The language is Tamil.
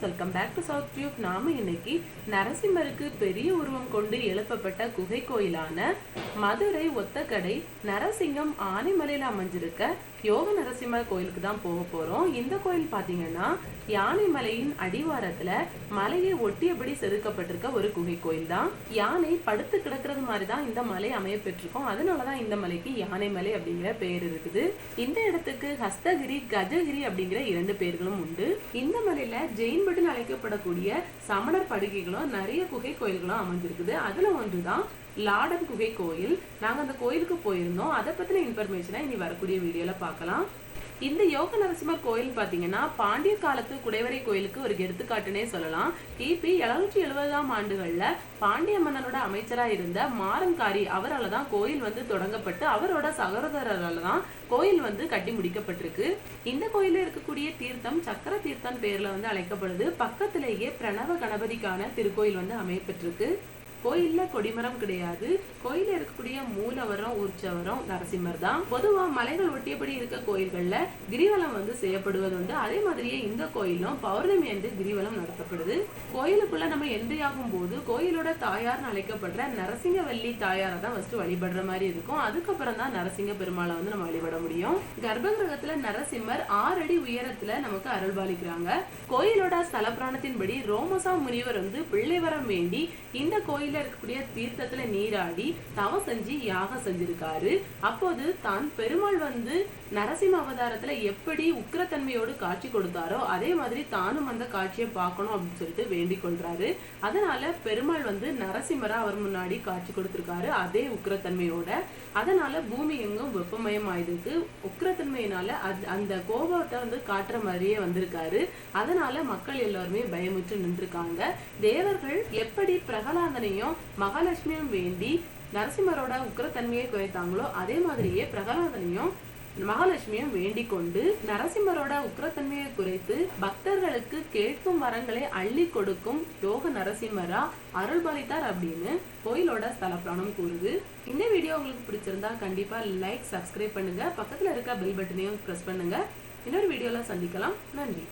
Viewers, welcome back to South Tube. நாம இன்னைக்கு நரசிம்மருக்கு பெரிய உருவம் கொண்டு எழுப்பப்பட்ட குகை கோயிலான மதுரை ஒத்தக்கடை நரசிங்கம் ஆனைமலையில அமைஞ்சிருக்க யோக நரசிம்மர் கோயிலுக்கு தான் போக போறோம். இந்த கோயில் பாத்தீங்கன்னா யானைமலையின் அடிவாரத்துல மலையை ஒட்டியபடி செதுக்கப்பட்டிருக்க ஒரு குகை கோயில் தான். யானை படுத்து கிடக்கிறது மாதிரிதான் இந்த மலை அமைய பெற்றிருக்கும். அதனாலதான் இந்த மலைக்கு யானைமலை அப்படிங்கிற பெயர் இருக்குது. இந்த இடத்துக்கு ஹஸ்தகிரி, கஜகிரி அப்படிங்கிற இரண்டு பெயர்களும் உண்டு. இந்த மலையில ஜெயின் பட்டுன்னு அழைக்கப்படக்கூடிய சமணர் படுகைகளும் நிறைய குகை கோயில்களும் அமைஞ்சிருக்குது. அதுல ஒன்றுதான் லாடன் குகை கோயில். நாங்க அந்த கோயிலுக்கு போயிருந்தோம். அதை பத்தின இன்ஃபர்மேஷனை இனி வரக்கூடிய வீடியோல பார்க்கலாம். இந்த யோக நரசிம்மர் கோயில் பாத்தீங்கன்னா பாண்டிய காலத்து குடைவரை கோயிலுக்கு ஒரு எடுத்துக்காட்டுனே சொல்லலாம். கிபி 770ஆம் ஆண்டுகள்ல பாண்டிய மன்னனோட அமைச்சரா இருந்த மாரன்காரி அவரால் தான் கோயில் தொடங்கப்பட்டு அவரோட சகோதரரால தான் கோயில் கட்டி முடிக்கப்பட்டிருக்கு. இந்த கோயில இருக்கக்கூடிய தீர்த்தம் சக்கர தீர்த்தம் பேர்ல அழைக்கப்படுது. பக்கத்திலேயே பிரணவ கணபதிக்கான திருக்கோயில் அமையப்பட்டிருக்கு. கோயில்ல கொடிமரம் கிடையாது. கோயில இருக்கக்கூடிய மூலவரம் உற்சவரம் நரசிம்மர் தான். பொதுவா மலைகள் ஒட்டியபடி இருக்க கோயில்கள்ல கிரிவலம் செய்யப்படுவது உண்டு. அதே மாதிரியே இந்த கோயிலும் பௌர்ணமி அன்று கிரிவலம் நடத்தப்படுது. கோயிலுக்குள்ள நம்ம என்ட்ரி ஆகும் போது கோயிலோட தாயார்னு அழைக்கப்படுற நரசிங்கவல்லி தாயாரை தான் ஃபர்ஸ்ட் வழிபடுற மாதிரி இருக்கும். அதுக்கப்புறம் தான் நரசிங்க பெருமாளை நம்ம வழிபட முடியும். கர்ப்பகிரகத்துல நரசிம்மர் 6 அடி உயரத்துல நமக்கு அருள்பாலிக்கிறாங்க. கோயிலோட ஸ்தல புராணத்தின்படி ரோமசா முனிவர் பிள்ளை வரம் வேண்டி இந்த கோயில் இருக்கக்கூடிய தீர்த்தத்துல நீராடி தவம் செஞ்சு யாகம் செஞ்சிருக்காரு. அப்போது தான் பெருமாள் நரசிம்ம அவதாரத்துல எப்படி உக்கிரத்தன்மையோடு காட்சி கொடுத்தாரோ அதே மாதிரி தானும் அந்த காட்சியை பார்க்கணும் அப்படின்னு சொல்லிட்டு வேண்டிக் கொள்றாரு. அதனால பெருமாள் நரசிம்மரா அவர் முன்னாடி காட்சி கொடுத்திருக்காரு அதே உக்கிரத்தன்மையோட. அதனால பூமி எங்கும் வெப்பமயம் ஆயிருக்கு. உக்கிரத்தன்மையினால அந்த கோபத்தை காட்டுற மாதிரியே வந்திருக்காரு. அதனால மக்கள் எல்லாருமே பயமுற்று நின்றுருக்காங்க. தேவர்கள் எப்படி பிரகலாதனையும் மகாலட்சுமியும் வேண்டி நரசிம்மரோட உக்கிரத்தன்மையை குறைத்தாங்களோ அதே மாதிரியே பிரகலாதனையும் மகாலட்சுமியும் வேண்டிக் கொண்டு நரசிம்மரோட உக்கிரத்தன்மையை குறைத்து பக்தர்களுக்கு கேட்கும் வரங்களை அள்ளி கொடுக்கும் யோக நரசிம்மரா அருள்பாலித்தார் அப்படின்னு கோயிலோட ஸ்தல புராணம் கூறுது. இந்த வீடியோ உங்களுக்கு பிடிச்சிருந்தா கண்டிப்பா லைக், சப்ஸ்கிரைப் பண்ணுங்க. பக்கத்துல இருக்க பெல் பட்டனையும் பிரஸ் பண்ணுங்க. இன்னொரு வீடியோல சந்திக்கலாம். நன்றி.